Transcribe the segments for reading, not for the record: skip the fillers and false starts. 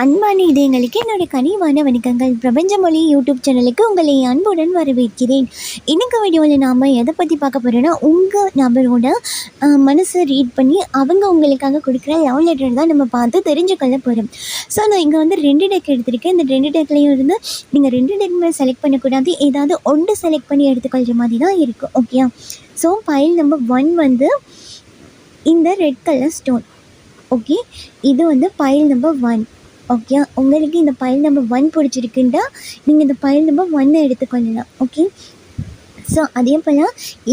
அன்பான இதயங்களுக்கு என்னுடைய கனிவான வணக்கங்கள். பிரபஞ்ச மொழி யூடியூப் சேனலுக்கு உங்களை அன்புடன் வரவேற்கிறேன். இன்னைக்கு வீடியோவில் நாம் எதை பற்றி பார்க்க போகிறோன்னா, உங்கள் நபரோட மனசை ரீட் பண்ணி அவங்க உங்களுக்காக கொடுக்குற லவ் லெட்டர் தான் நம்ம பார்த்து தெரிஞ்சுக்கொள்ள போகிறோம். ஸோ நான் இங்கே வந்து 2 டெக் எடுத்திருக்கேன். இந்த 2 டெக்லேயும் இருந்து நீங்கள் 2 டெக்குமே செலக்ட் பண்ணக்கூடாது, ஏதாவது ஒன்று செலக்ட் பண்ணி எடுத்துக்கொள்கிற மாதிரி தான் இருக்கும். ஓகே, ஸோ ஃபைல் நம்பர் 1 வந்து இந்த ரெட் கலர் ஸ்டோன். ஓகே, இது வந்து ஃபைல் நம்பர் 1. ஓகே, உங்களுக்கு இந்த ஃபைல் நம்பர் 1 பிடிச்சிருக்குண்டா நீங்கள் இந்த ஃபைல் நம்பர் 1 எடுத்துக்கொள்ளலாம். ஓகே, ஸோ அதே போல்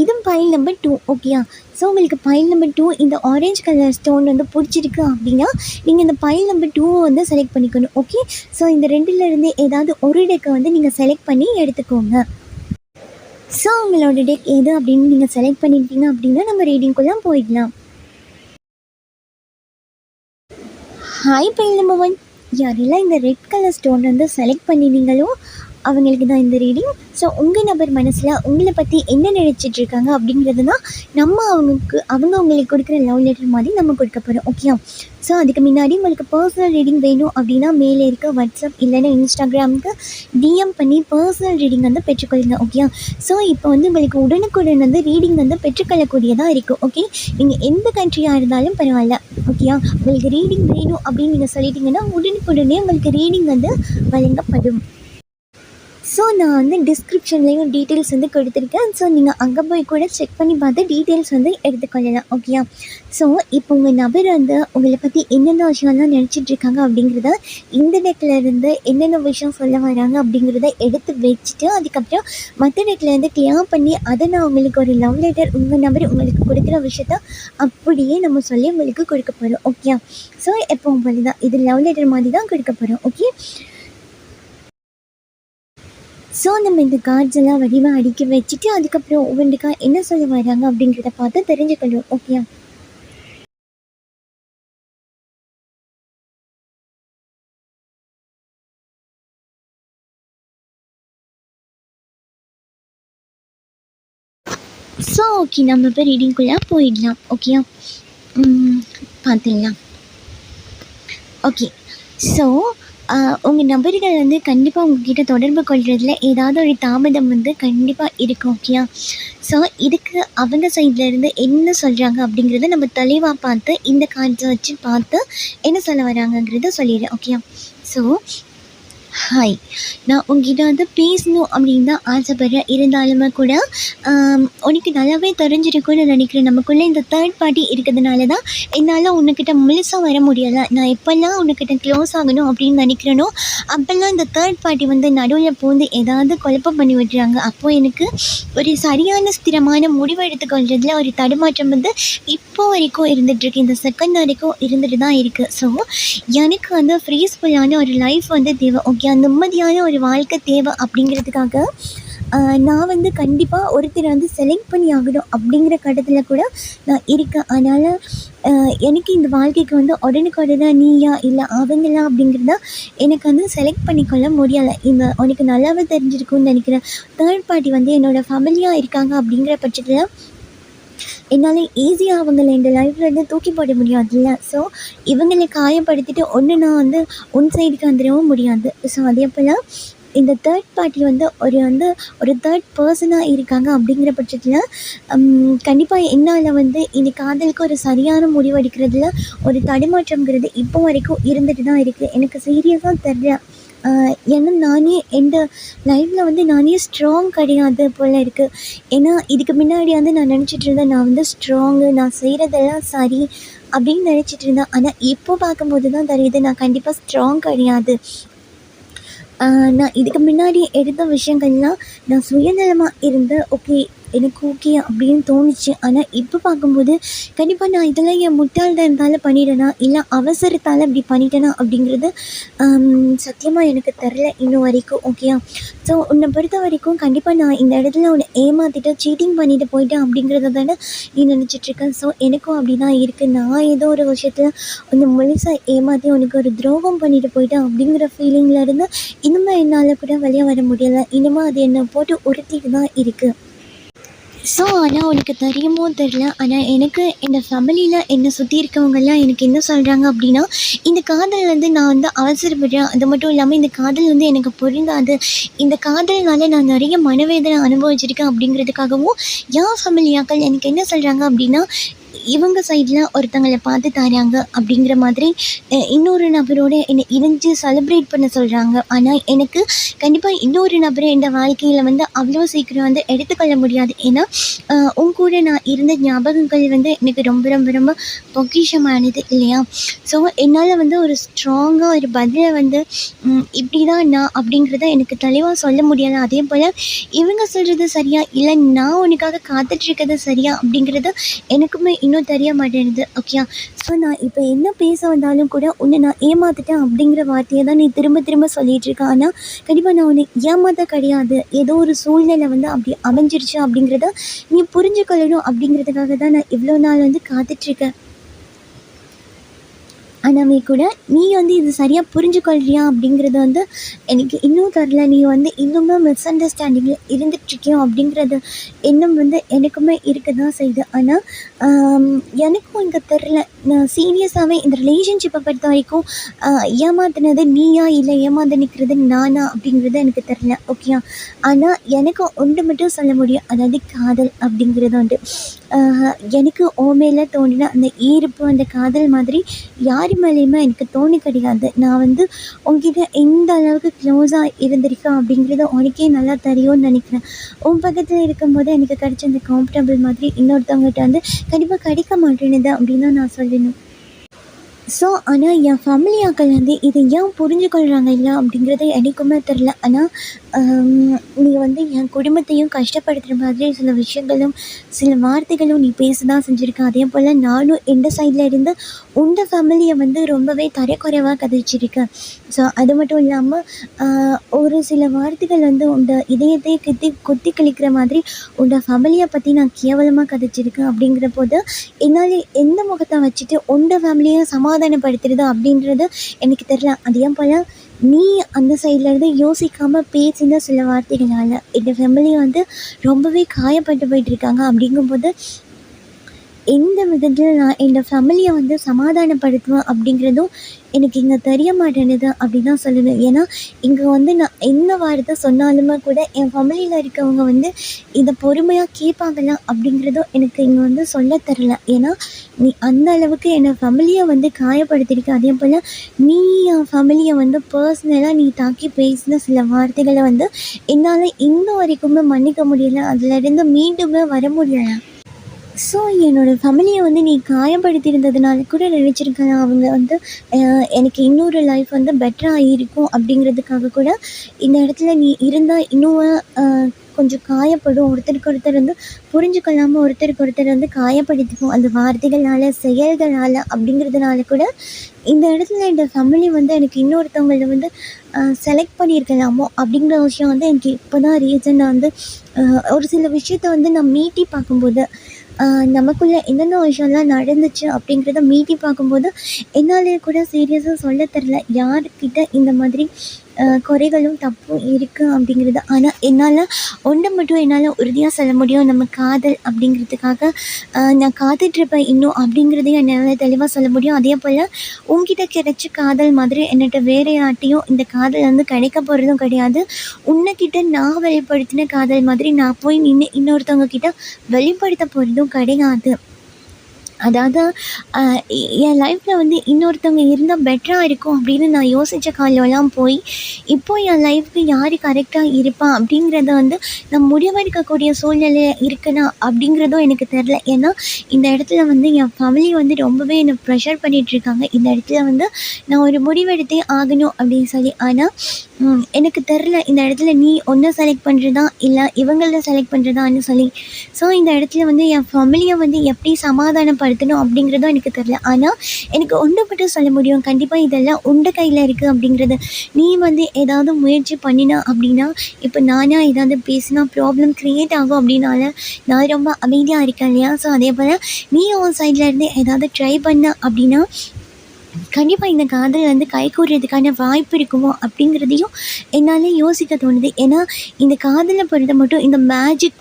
இதுவும் ஃபைல் நம்பர் 2. ஓகேயா, ஸோ உங்களுக்கு ஃபைல் நம்பர் 2 இந்த ஆரஞ்சு கலர் ஸ்டோன் வந்து பிடிச்சிருக்கு அப்படின்னா நீங்கள் இந்த ஃபைல் நம்பர் 2 வந்து செலக்ட் பண்ணிக்கணும். ஓகே, ஸோ இந்த ரெண்டுலேருந்து ஏதாவது ஒரு டெக்கை வந்து நீங்கள் செலக்ட் பண்ணி எடுத்துக்கோங்க. ஸோ உங்களோட டெக் எது அப்படின்னு நீங்கள் செலக்ட் பண்ணிட்டீங்க அப்படின்னா நம்ம ரீடிங்குள்ளே போயிடலாம். ஹாய், ஃபைல் நம்பர் 1, யாரெல்லாம் இந்த ரெட் கலர் ஸ்டோன் வந்து செலக்ட் பண்ணினீங்களோ அவங்களுக்கு தான் இந்த ரீடிங். ஸோ உங்கள் நபர் மனசில் உங்களை பற்றி என்ன நினச்சிட்ருக்காங்க அப்படிங்கிறது தான் அவங்க உங்களுக்கு கொடுக்குற லவ் லெட்டர் மாதிரி நம்ம கொடுக்க போகிறோம். ஓகே, ஸோ அதுக்கு முன்னாடி உங்களுக்கு பர்சனல் ரீடிங் வேணும் அப்படின்னா மேலே இருக்க வாட்ஸ்அப் இல்லைன்னா இன்ஸ்டாகிராமுக்கு டிஎம் பண்ணி பர்சனல் ரீடிங் வந்து பெற்றுக்கொள்ளுங்க. ஓகே, ஸோ இப்போ வந்து உங்களுக்கு உடனுக்குடன் வந்து ரீடிங் வந்து பெற்றுக்கொள்ளக்கூடியதாக இருக்கும். ஓகே, நீங்கள் எந்த கண்ட்ரியாக இருந்தாலும் பரவாயில்ல. ஓகே, உங்களுக்கு ரீடிங் வேணும் அப்படின்னு நீங்கள் சொல்லிட்டீங்கன்னா உடனுக்குடனே உங்களுக்கு ரீடிங் வந்து வழங்கப்படும். ஸோ நான் வந்து டிஸ்கிரிப்ஷன்லேயும் டீட்டெயில்ஸ் வந்து கொடுத்துருக்கேன். ஸோ நீங்கள் அங்கே போய் கூட செக் பண்ணி பார்த்து டீட்டெயில்ஸ் வந்து எடுத்துக்கொள்ளலாம். ஓகே, ஸோ இப்போ உங்கள் நபர் வந்து உங்களை பற்றி என்னென்ன விஷயம்லாம் நினச்சிட்ருக்காங்க அப்படிங்கிறத இந்த டெக்லேருந்து என்னென்ன விஷயம் சொல்ல வராங்க அப்படிங்கிறத எடுத்து வச்சுட்டு அதுக்கப்புறம் மற்ற டெக்லேருந்து கிளியர் பண்ணி அதை நான் உங்களுக்கு ஒரு லவ் லெட்டர் உங்கள் நபர் உங்களுக்கு கொடுக்குற விஷயத்த அப்படியே நம்ம சொல்லி உங்களுக்கு கொடுக்க போகிறோம். ஓகே, ஸோ எப்போ போல தான் இது லவ் லெட்டர் மாதிரி தான் கொடுக்க போகிறோம். ஓகே, ஸோ நம்ம இந்த கார்ட்ஸ் எல்லாம் வடிவாக அடுக்கி வச்சுட்டு அதுக்கப்புறம் ஒவ்வொன்றுக்கா என்ன சொல்ல வராங்க அப்படிங்கிறத பார்த்து தெரிஞ்சுக்கணும். ஓகே, ஸோ ஓகே நம்ம இப்போ ரீடிங்குள்ளே போயிடலாம். ஓகே, பார்த்துடலாம். ஓகே, ஸோ உங்கள் நபர்கள் வந்து கண்டிப்பாக உங்கள்கிட்ட தொடர்பு கொள்கிறதுல ஏதாவது ஒரு தாமதம் வந்து கண்டிப்பாக இருக்கும். ஓகே, ஸோ இதுக்கு அவங்க சைட்லேருந்து என்ன சொல்கிறாங்க அப்படிங்கிறத நம்ம தெளிவாக பார்த்து இந்த கார்ட்ஸை வச்சு பார்த்து என்ன சொல்ல வராங்கங்கிறத சொல்லிடுறேன். ஓகே, ஸோ ஹாய், நான் உங்ககிட்ட வந்து பேசணும் அப்படின்னு தான் ஆசைப்பட்றேன். இருந்தாலுமே கூட உனக்கு நல்லாவே தெரிஞ்சிருக்குன்னு நினைக்கிறேன். நமக்குள்ளே இந்த தேர்ட் பார்ட்டி இருக்கிறதுனால தான் என்னால் உன்கிட்ட முழுசாக வர முடியலை. நான் எப்போல்லாம் உன்கிட்ட க்ளோஸ் ஆகணும் அப்படின்னு நினைக்கிறேனோ அப்போல்லாம் இந்த தேர்ட் பார்ட்டி வந்து நடுவில் பூந்து ஏதாவது குழப்பம் பண்ணி விட்டுறாங்க. அப்போது எனக்கு ஒரு சரியான ஸ்திரமான முடிவு எடுத்துக்கொள்கிறதுல ஒரு தடுமாற்றம் வந்து இப்போ வரைக்கும் இருந்துகிட்ருக்கு. இந்த செகண்ட் வரைக்கும் இருந்துட்டு தான் இருக்குது. ஸோ எனக்கு வந்து ஃப்ரீஸ்ஃபுல்லான ஒரு லைஃப் வந்து தேவை. ஓகே, அந்த நிம்மதியான ஒரு வாழ்க்கை தேவை அப்படிங்கிறதுக்காக நான் வந்து கண்டிப்பாக ஒருத்தரை வந்து செலக்ட் பண்ணி ஆகணும் அப்படிங்கிற கட்டத்தில் கூட நான் இருக்கேன். அதனால் எனக்கு இந்த வாழ்க்கைக்கு வந்து உடனுக்குடனே நீயா இல்லை அவங்களா அப்படிங்கிறத எனக்கு வந்து செலக்ட் பண்ணிக்கொள்ள முடியலை. இந்த உனக்கு நல்லாவே தெரிஞ்சிருக்குன்னு நினைக்கிறேன். தேர்ட் பார்ட்டி வந்து என்னோடய ஃபேமிலியாக இருக்காங்க அப்படிங்கிற பட்சத்தில் என்னால் ஈஸியாக அவங்கள இந்த லைஃப்லேருந்து தூக்கி போட முடியாதுல்ல. ஸோ இவங்களை காயப்படுத்திட்டு ஒன்று நான் வந்து உன் சைடுக்கு வந்துடவும் முடியாது. ஸோ அதே போல் இந்த தேர்ட் பார்ட்டி வந்து ஒரு தேர்ட் பர்சனாக இருக்காங்க அப்படிங்கிற பட்சத்தில் கண்டிப்பாக என்னால் வந்து இந்த காதலுக்கு ஒரு சரியான முடிவு எடுக்கிறதுல ஒரு தடுமாற்றங்கிறது இப்போ வரைக்கும் இருந்துட்டு தான் இருக்குது. எனக்கு சீரியஸாக தெரியல. ஏன்னா நானே எந்த லைஃப்பில் வந்து நானே ஸ்ட்ராங் கிடையாது போல் இருக்குது. ஏன்னா இதுக்கு முன்னாடி வந்து நான் நினச்சிட்டு இருந்தேன் நான் வந்து ஸ்ட்ராங்கு, நான் செய்கிறதெல்லாம் சரி அப்படின்னு நினச்சிட்டு இருந்தேன். ஆனால் இப்போ பார்க்கும்போது தான் தெரியுது நான் கண்டிப்பாக ஸ்ட்ராங் கிடையாது. நான் இதுக்கு முன்னாடி எடுத்த விஷயங்கள்லாம் நான் சுயநலமாக இருந்து எனக்கு ஓகே அப்படின்னு தோணுச்சு. ஆனால் இப்போ பார்க்கும்போது கண்டிப்பாக நான் இதெல்லாம் என் முட்டாள்தனத்தால் பண்ணிட்டேனா இல்லை அவசரத்தால் இப்படி பண்ணிட்டேனா அப்படிங்கிறது சத்தியமாக எனக்கு தெரில இன்னும் வரைக்கும். ஓகேயா, ஸோ உன்னை பொறுத்த வரைக்கும் கண்டிப்பாக நான் இந்த இடத்துல உன்னை ஏமாற்றிட்டு சீட்டிங் பண்ணிட்டு போயிட்டேன் அப்படிங்கிறத தானே நீ நினச்சிட்ருக்கேன். ஸோ எனக்கும் அப்படி தான் இருக்குது. நான் ஏதோ ஒரு விஷயத்தில் உன்னை முழுசாக ஏமாற்றி உனக்கு ஒரு துரோகம் பண்ணிட்டு போயிட்டேன் அப்படிங்கிற ஃபீலிங்கில் இருந்து இன்னுமே என்னால் கூட வெளியே வர முடியலை. இன்னுமே அது என்னை போட்டு உறுத்திட்டு தான் இருக்குது. ஸோ ஆனால் உனக்கு தெரியுமோ தெரில, ஆனால் எனக்கு இந்த ஃபேமிலியில் என்னை சுற்றி இருக்கவங்கெல்லாம் எனக்கு என்ன சொல்கிறாங்க அப்படின்னா, இந்த காதல் வந்து நான் வந்து அவசரப்படுறேன், அது மட்டும் இல்லாமல் இந்த காதல் வந்து எனக்கு பொருந்தாது, இந்த காதல்னால நான் நிறைய மனவேதனை அனுபவிச்சிருக்கேன் அப்படிங்கிறதுக்காகவும் என் ஃபேமிலியாக்கள் எனக்கு என்ன சொல்கிறாங்க அப்படின்னா, இவங்க சைடில் ஒருத்தங்களை பார்த்து தராங்க அப்படிங்கிற மாதிரி இன்னொரு நபரோட என்னை இணைஞ்சு செலிப்ரேட் பண்ண சொல்கிறாங்க. ஆனால் எனக்கு கண்டிப்பாக இன்னொரு நபரை இந்த வாழ்க்கையில் வந்து அவ்வளோ சீக்கிரம் வந்து எடுத்துக்கொள்ள முடியாது. ஏன்னா உன் கூட நான் இருந்த ஞாபகங்கள் வந்து எனக்கு ரொம்ப ரொம்ப ரொம்ப பொக்கிஷமானது இல்லையா? ஸோ என்னால் வந்து ஒரு ஸ்ட்ராங்காக ஒரு பதிலை வந்து இப்படி தான் நான் அப்படிங்கிறத எனக்கு தெளிவாக சொல்ல முடியாது. அதே போல் இவங்க சொல்கிறது சரியா இல்லை நான் உனக்காக காத்துட்ருக்கிறது சரியா அப்படிங்கிறது எனக்குமே இன்னும் தெரிய மாட்டேங்குது. ஓகேயா? ஸோ நான் இப்போ என்ன பேச வந்தாலும் கூட உன்னை நான் ஏமாற்றிட்டேன் அப்படிங்கிற வார்த்தையை தான் நீ திரும்ப திரும்ப சொல்லிகிட்டு இருக்க. ஆனால் கண்டிப்பாக நான் உன்னை ஏமாற்ற கிடையாது, ஏதோ ஒரு சூழ்நிலை வந்து அப்படி அமைஞ்சிருச்சு அப்படிங்கிறத நீ புரிஞ்சுக்கொள்ளணும் அப்படிங்கிறதுக்காக தான் நான் இவ்வளோ நாள் வந்து காத்துட்ருக்கேன். ஆனாமே கூட நீ வந்து இது சரியாக புரிஞ்சுக்கொள்றியா அப்படிங்கிறது வந்து எனக்கு இன்னும் தெரில. நீ வந்து இன்னுமே மிஸ் அண்டர்ஸ்டாண்டிங்கில் இருந்துகிட்ருக்கியோ அப்படிங்கிறது எண்ணம் வந்து எனக்குமே இருக்க தான் செய்யுது. ஆனால் எனக்கும் இங்கே தெரில, நான் சீரியஸாகவே இந்த ரிலேஷன்ஷிப்பை பொறுத்த வரைக்கும் ஏமாத்தினது நீயா இல்லை ஏமாந்து நிற்கிறது நானா அப்படிங்கிறது எனக்கு தெரில. ஓகேயா? ஆனால் எனக்கு ஒன்று மட்டும் சொல்ல முடியும், அதாவது காதல் அப்படிங்கிறது வந்து எனக்கு ஓமையில் தோன்றின அந்த ஈர்ப்பு அந்த காதல் மாதிரி யார் மேலேயுமே எனக்கு தோணி கிடையாது. நான் வந்து உங்ககிட்ட எந்த அளவுக்கு க்ளோஸாக இருந்திருக்கேன் அப்படிங்கிறது உனக்கே நல்லா தெரியும்னு நினைக்கிறேன். உன் பக்கத்தில் இருக்கும்போது எனக்கு கிடைச்ச அந்த கம்ஃபர்டபுள் மாதிரி இன்னொருத்தவங்ககிட்ட வந்து கண்டிப்பாக கிடைக்க மாட்டேனுது அப்படின்னு தான் நான் சொல்லணும். ஸோ ஆனால் என் ஃபேமிலியாக்கள் வந்து இதை ஏன் புரிஞ்சுக்கொள்கிறாங்க இல்லை அப்படிங்கிறது எனக்குமே தெரில. ஆனால் நீ வந்து என் குடும்பத்தையும் கஷ்டப்படுத்துகிற மாதிரி சில விஷயங்களும் சில வார்த்தைகளும் நீ பேச தான் செஞ்சுருக்க. அதே போல் நானும் எந்த சைடில் இருந்து உங்கள் ஃபேமிலியை வந்து ரொம்பவே தரக்குறைவாக கதைச்சிருக்கேன். ஸோ அது மட்டும் இல்லாமல் ஒரு சில வார்த்தைகள் வந்து உங்கள் இதயத்தை குத்தி கழிக்கிற மாதிரி உங்கள் ஃபேமிலியை பற்றி நான் கேவலமாக கதைச்சிருக்கேன். அப்படிங்கிற போது என்னால் எந்த முகத்தை வச்சுட்டு உங்கள் ஃபேமிலியை சமாதானப்படுத்துறது அப்படின்றது எனக்கு தெரில. அதே போல் நீ அந்த சைட்லேருந்து யோசிக்காமல் பேசின சில வார்த்தைகளால் எங்கள் ஃபேமிலி வந்து ரொம்பவே காயப்பட்டு போயிட்டுருக்காங்க. அப்படிங்கும்போது எந்த விதத்தில் நான் என்னோடய ஃபேமிலியை வந்து சமாதானப்படுத்துவேன் அப்படிங்கிறதும் எனக்கு இங்கே தெரிய மாட்டேனுது அப்படின்னு தான் சொல்லணும். ஏன்னா இங்கே வந்து நான் என்ன வார்த்தை சொன்னாலுமே கூட என் ஃபேமிலியில் இருக்கவங்க வந்து இதை பொறுமையாக கேட்பாங்களா அப்படிங்கிறதும் எனக்கு இங்கே வந்து சொல்ல தரல. ஏன்னா நீ அந்த அளவுக்கு என்னோடய ஃபேமிலியை வந்து காயப்படுத்தியிருக்க. அதே போல் நீ என் ஃபேமிலியை வந்து பர்சனலாக நீ தாக்கி பேசின சில வார்த்தைகளை வந்து என்னால் இன்ன வரைக்குமே மன்னிக்க முடியலை, அதிலேருந்து மீண்டுமே வர முடியலை. ஸோ என்னோடய ஃபேமிலியை வந்து நீ காயப்படுத்தியிருந்ததுனால கூட நினச்சிருக்கலாம் அவங்க வந்து எனக்கு இன்னொரு லைஃப் வந்து பெட்டராக இருக்கும் அப்படிங்கிறதுக்காக கூட இந்த இடத்துல நீ இருந்தால் இன்னும் கொஞ்சம் காயப்படும். ஒருத்தருக்கு ஒருத்தர் வந்து புரிஞ்சுக்கொள்ளாமல் ஒருத்தருக்கு ஒருத்தர் வந்து காயப்படுத்திக்கும் அந்த வார்த்தைகளால் செயல்களால். அப்படிங்கிறதுனால கூட இந்த இடத்துல இந்த ஃபேமிலி வந்து எனக்கு இன்னொருத்தவங்களை வந்து செலக்ட் பண்ணியிருக்கலாமோ அப்படிங்கிற விஷயம் வந்து எனக்கு இப்போ தான் ரீசனாக வந்து ஒரு சில விஷயத்த வந்து நான் மீட்டி பார்க்கும்போது நமக்குள்ளே என்னென்ன விஷயம்லாம் நடந்துச்சு அப்படிங்கிறத மீட்டி பார்க்கும்போது என்னாலே கூட சீரியஸாக சொல்ல தெரில யார்கிட்ட இந்த மாதிரி குறைகளும் தப்பும் இருக்குது அப்படிங்கிறது. ஆனால் என்னால் ஒன்றை மட்டும் என்னால் உறுதியாக சொல்ல முடியும், நம்ம காதல் அப்படிங்கிறதுக்காக நான் காத்துட்ருப்பேன் இன்னும் அப்படிங்கிறதையும் என்னால் தெளிவாக சொல்ல முடியும். அதே போல் உங்ககிட்ட கிடைச்ச காதல் மாதிரி என்கிட்ட வேறு யார்ட்டையும் இந்த காதல் வந்து கிடைக்க போகிறதும் கிடையாது. உன்னைக்கிட்ட நான் வெளிப்படுத்தின காதல் மாதிரி நான் போய் நின்று இன்னொருத்தவங்க கிட்ட வெளிப்படுத்த போகிறதும் கிடையாது. அதாவது என் லைஃப்பில் வந்து இன்னொருத்தவங்க இருந்தால் பெட்டராக இருக்கும் அப்படின்னு நான் யோசித்த காலம்லாம் போய் இப்போது என் லைஃப்க்கு யார் கரெக்டாக இருப்பான் அப்படிங்கிறத வந்து நான் முடிவெடுக்கக்கூடிய சூழ்நிலை இருக்குன்னா அப்படிங்கிறதும் எனக்கு தெரில. ஏன்னா இந்த இடத்துல வந்து என் ஃபேமிலி வந்து ரொம்பவே என்னை ப்ரெஷர் பண்ணிகிட்ருக்காங்க. இந்த இடத்துல வந்து நான் ஒரு முடிவெடுத்தே ஆகணும் அப்படின்னு சொல்லி. ஆனால் எனக்கு தெரில இந்த இடத்துல நீ ஒன்றை செலக்ட் பண்ணுறதா இல்லை இவங்கள செலக்ட் பண்ணுறதான்னு சொல்லி. ஸோ இந்த இடத்துல வந்து என் ஃபேமிலியை வந்து எப்படி சமாதானப்படுத்தணும் அப்படிங்கிறதும் எனக்கு தெரில. ஆனால் எனக்கு ஒன்று மட்டும் சொல்ல முடியும், கண்டிப்பாக இதெல்லாம் உண்ட கையில் இருக்குது அப்படிங்கிறது. நீ வந்து ஏதாவது முயற்சி பண்ணினா அப்படின்னா இப்போ நானாக ஏதாவது பேசினா ப்ராப்ளம் க்ரியேட் ஆகும் அப்படின்னால நான் ரொம்ப அமைதியாக இருக்கேன் இல்லையா? ஸோ அதே போல் நீ உன் சைட்லேருந்து ஏதாவது ட்ரை பண்ண அப்படின்னா கண்டிப்பாக இந்த காதல் வந்து கைகூடுறதுக்கான வாய்ப்பு இருக்குமோ அப்படிங்கிறதையும் என்னால் யோசிக்க தோணுது. ஏன்னா இந்த காதலை பொறுத்த மட்டும் இந்த மேஜிக்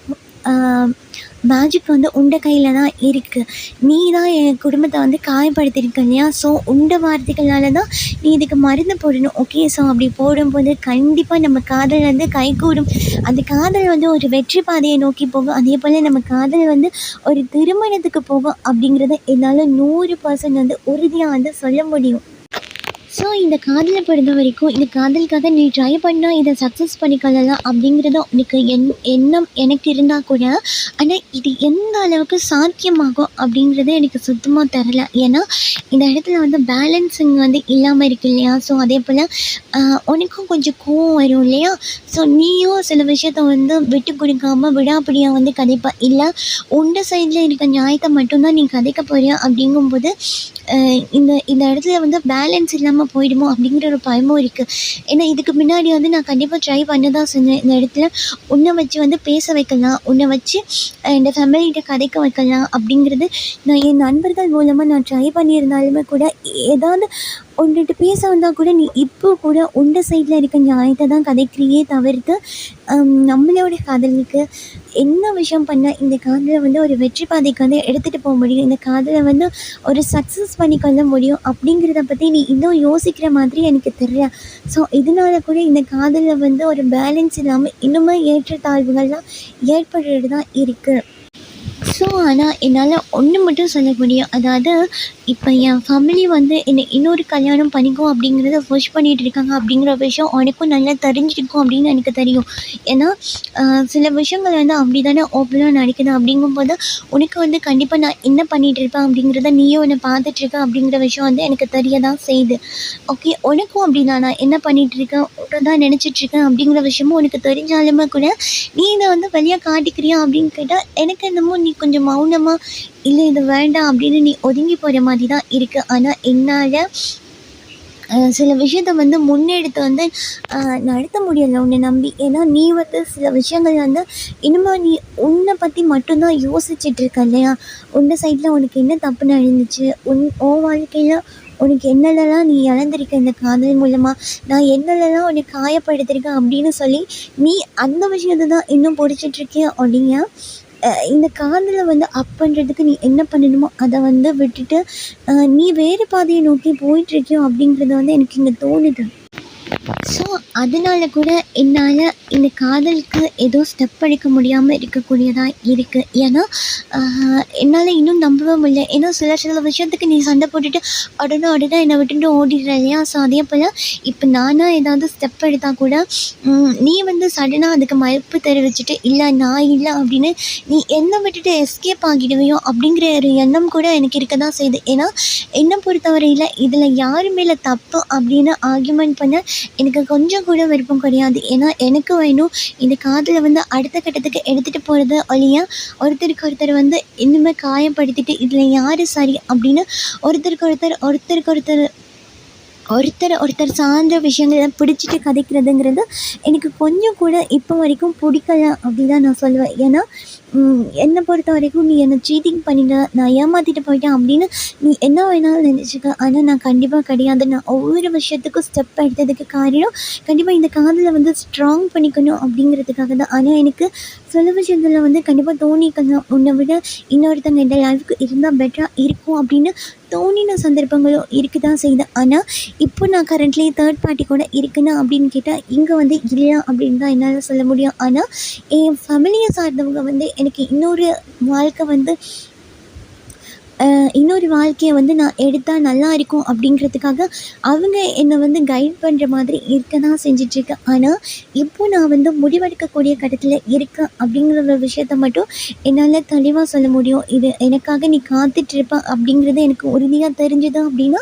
மேஜிக் வந்து உண்ட கையில் தான் இருக்குது. நீ தான் என் குடும்பத்தை வந்து காயப்படுத்தியிருக்க இல்லையா? ஸோ உண்ட வார்த்தைகளால் தான் நீ இதுக்கு மருந்து போடணும். ஓகே, ஸோ அப்படி போடும்போது கண்டிப்பாக நம்ம காதல் வந்து கைகூடும். அந்த காதல் வந்து ஒரு வெற்றி பாதையை நோக்கி போகும். அதே போல் நம்ம காதல் வந்து ஒரு திருமணத்துக்கு போகும் அப்படிங்கிறத என்னால் 100% வந்து உறுதியாக வந்து சொல்ல முடியும். ஸோ இந்த காதலை பொறுத்த வரைக்கும் இந்த காதலுக்காக நீ ட்ரை பண்ணால் இதை சக்ஸஸ் பண்ணிக்கொள்ளலாம் அப்படிங்கிறது உனக்கு எண்ணம் எனக்கு இருந்தால் கூட, ஆனால் இது எந்த அளவுக்கு சாத்தியமாகும் அப்படிங்கிறது எனக்கு சுத்தமாக தெரில. ஏன்னா இந்த இடத்துல வந்து பேலன்ஸிங் வந்து இல்லாமல் இருக்கு இல்லையா? ஸோ அதே போல் உனக்கும் கொஞ்சம் கோவம் வரும் இல்லையா? ஸோ நீயும் சில விஷயத்த வந்து விட்டு கொடுக்காம விடாப்பிடியாக வந்து கதைப்ப, இல்லை உண்ட சைடில் இருக்க நியாயத்தை மட்டும்தான் நீ கதைக்க போறியா அப்படிங்கும்போது இந்த இந்த இடத்துல வந்து பேலன்ஸ் இல்லாமல் போயிடுமோ அப்படிங்கிற ஒரு பயமும் இருக்குது. ஏன்னா இதுக்கு முன்னாடி வந்து நான் கண்டிப்பாக ட்ரை பண்ண தான் செஞ்சேன். இந்த இடத்துல உன்னை வச்சு வந்து பேச வைக்கலாம், உன்னை வச்சு இந்த ஃபேமிலிகிட்ட கதைக்க வைக்கலாம் அப்படிங்கிறது நான் என் நண்பர்கள் மூலமாக நான் ட்ரை பண்ணியிருந்தாலுமே கூட, ஏதாவது உன்கிட்ட பேச வந்தால் கூட நீ இப்போ கூட உண்ட சைடில் இருக்க நியாயத்தை தான் கதைக்கிறியே தவிர்த்து நம்மளோட காதலுக்கு என்ன விஷயம் பண்ணால் இந்த காதலை வந்து ஒரு வெற்றி பாதைக்கு வந்து எடுத்துகிட்டு போக முடியும், இந்த காதலை வந்து ஒரு சக்ஸஸ் பண்ணிக்கொள்ள முடியும் அப்படிங்கிறத பற்றி நீ இன்னும் யோசிக்கிற மாதிரி எனக்கு தெரியல. ஸோ இதனால கூட இந்த காதலில் வந்து ஒரு பேலன்ஸ் இல்லாமல் இன்னுமே ஏற்றத்தாழ்வுகள்லாம் ஏற்படுறது தான் இருக்குது. ஸோ ஆனால் என்னால் ஒன்று மட்டும் சொல்ல முடியும். அதாவது இப்போ என் ஃபேமிலி வந்து என்னை இன்னொரு கல்யாணம் பண்ணிக்கும் அப்படிங்கிறத ஃபோர்ஸ் பண்ணிகிட்டு இருக்காங்க அப்படிங்கிற விஷயம் உனக்கும் நல்லா தெரிஞ்சிருக்கும் அப்படின்னு எனக்கு தெரியும். ஏன்னா சில விஷயங்கள் வந்து அப்படி தானே ஓப்பனாக நடக்குது. அப்படிங்கும்போது உனக்கு வந்து கண்டிப்பாக நான் என்ன பண்ணிகிட்டு இருப்பேன் அப்படிங்கிறத நீயும் என்னை பார்த்துட்ருக்க அப்படிங்கிற விஷயம் வந்து எனக்கு தெரிய தான் செய்யுது. ஓகே, உனக்கும் அப்படி நான் என்ன பண்ணிகிட்ருக்கேன், உன்னை தான் நினச்சிட்ருக்கேன் அப்படிங்கிற விஷயமும் உனக்கு தெரிஞ்சாலுமே கூட நீ இதை வந்து வெளியாக காட்டிக்கிறியா அப்படின்னு கேட்டால் எனக்கு என்னமோ நீ கொஞ்சம் மௌனமாக, இல்லை இது வேண்டாம் அப்படின்னு நீ ஒதுங்கி போகிற மாதிரி தான் இருக்குது. ஆனால் என்னால் சில விஷயத்த வந்து முன்னெடுத்து வந்து நடத்த முடியலை உன்னை நம்பி. ஏன்னா நீ வந்து சில விஷயங்கள் வந்து இனிமேல் நீ உன்னை பற்றி மட்டும்தான் யோசிச்சுட்டு இருக்க இல்லையா? உன்னை சைடில் உனக்கு என்ன தப்பு நடந்துச்சு, உன் வாழ்க்கையில் உனக்கு என்னென்னலாம் நீ இழந்திருக்க இந்த காதல் மூலமாக, நான் என்னென்னலாம் உனக்கு காயப்படுத்திருக்கேன் அப்படின்னு சொல்லி நீ அந்த விஷயத்தை தான் இன்னும் பிடிச்சிட்ருக்கிய ஒழிய இந்த காதலை வந்து அப் பண்ணுறதுக்கு நீ என்ன பண்ணணுமோ அதை வந்து விட்டுட்டு நீ வேறு பாதையை நோக்கி போயிட்டுருக்கியோ அப்படிங்கிறது வந்து எனக்கு இங்கே தோணுது. ஸோ அதனால கூட என்னால் இந்த காதலுக்கு ஏதோ ஸ்டெப் எடுக்க முடியாமல் இருக்கக்கூடியதாக இருக்குது. ஏன்னா என்னால் இன்னும் நம்பவே முடியல. ஏன்னா சில விஷயத்துக்கு நீ சண்டை போட்டுட்டு உடனே என்னை விட்டுட்டு ஓடிடுற இல்லையா? ஸோ அதே போல் இப்போ நானாக ஏதாவது ஸ்டெப் எடுத்தால் கூட நீ வந்து சடனாக அதுக்கு மறுப்பு தெரிவிச்சுட்டு, இல்லை நான் இல்லை அப்படின்னு நீ என்னை விட்டுட்டு எஸ்கேப் ஆகிடுவியோ அப்படிங்கிற ஒரு எண்ணம் கூட எனக்கு இருக்க தான் செய்யுது. ஏன்னா என்னை பொறுத்தவரையில் இதில் யார் மேலே தப்பு அப்படின்னு ஆர்கியூமெண்ட் பண்ண எனக்கு கொஞ்சம் கூட விருப்பம் கிடையாது. ஏன்னா எனக்கு வேணும் இந்த காதலை வந்து அடுத்த கட்டத்துக்கு எடுத்துகிட்டு போகிறது ஒழிய ஒருத்தருக்கு ஒருத்தர் வந்து இன்னுமே காயப்படுத்திட்டு இதில் யார் சரி அப்படின்னு ஒருத்தர் சார்ந்த விஷயங்களை பிடிச்சிட்டு கதைக்கிறதுங்கிறது எனக்கு கொஞ்சம் கூட இப்போ வரைக்கும் பிடிக்கல அப்படி தான் நான் சொல்லுவேன். ஏன்னா என்னை பொறுத்த வரைக்கும் நீ என்னை சீட்டிங் பண்ணிட்ட, நான் ஏமாற்றிட்டு போயிட்டேன் அப்படின்னு நீ என்ன வேணாலும் நினச்சிக்க. ஆனால் நான் கண்டிப்பாக கிடையாது. நான் ஒவ்வொரு விஷயத்துக்கும் ஸ்டெப் எடுத்ததுக்கு காரணம் கண்டிப்பாக இந்த காதலை வந்து ஸ்ட்ராங் பண்ணிக்கணும் அப்படிங்கிறதுக்காக தான். ஆனால் எனக்கு சில விஷயத்தில் வந்து கண்டிப்பாக தோணிக்கலாம், உன்னை விட இன்னொருத்தங்க இந்த லைஃப்க்கு இருந்தால் பெட்டராக இருக்கும் அப்படின்னு தோணின சந்தர்ப்பங்களும் இருக்க தான் செய்யுது. ஆனால் இப்போ நான் கரண்ட்லி தேர்ட் பார்ட்டி கூட இருக்குன்னா அப்படின்னு கேட்டால் இங்கே வந்து இல்லை அப்படின்னு தான் என்னால் சொல்ல முடியும். ஆனால் என் ஃபேமிலியை சார்ந்தவங்க வந்து எனக்கு இன்னொரு வாழ்க்கையை வந்து நான் எடுத்தால் நல்லா இருக்கும் அப்படிங்கிறதுக்காக அவங்க என்னை வந்து கைட் பண்ணுற மாதிரி இருக்க தான் செஞ்சிட்ருக்கேன். ஆனால் இப்போ நான் வந்து முடிவெடுக்கக்கூடிய கட்டத்தில் இருக்கேன் அப்படிங்கிற ஒரு விஷயத்த மட்டும் என்னால் தெளிவாக சொல்ல முடியும். இது எனக்காக நீ காத்துட்ருப்பேன் அப்படிங்கிறது எனக்கு உறுதியாக தெரிஞ்சுது அப்படின்னா